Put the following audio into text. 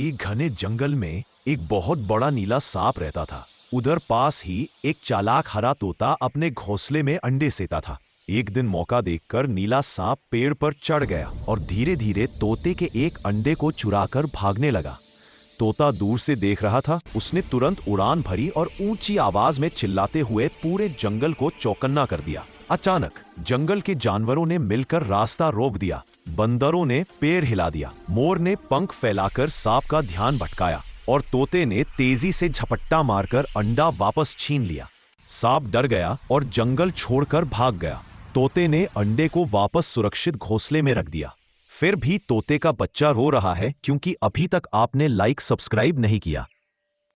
एक घने जंगल में एक बहुत बड़ा नीला सांप रहता था। उधर पास ही एक चालाक हरा तोता अपने घोंसले में अंडे सेता था। एक दिन मौका देखकर नीला सांप पेड़ पर चढ़ गया और धीरे धीरे तोते के एक अंडे को चुराकर भागने लगा। तोता दूर से देख रहा था। उसने तुरंत उड़ान भरी और ऊंची आवाज में चिल्लाते हुए पूरे जंगल को चौकन्ना कर दिया। अचानक जंगल के जानवरों ने मिलकर रास्ता रोक दिया। बंदरों ने पैर हिला दिया, मोर ने पंख फैलाकर सांप का ध्यान भटकाया और तोते ने तेजी से झपट्टा मारकर अंडा वापस छीन लिया। सांप डर गया और जंगल छोड़कर भाग गया। तोते ने अंडे को वापस सुरक्षित घोंसले में रख दिया। फिर भी तोते का बच्चा रो रहा है क्योंकि अभी तक आपने लाइक सब्सक्राइब नहीं किया।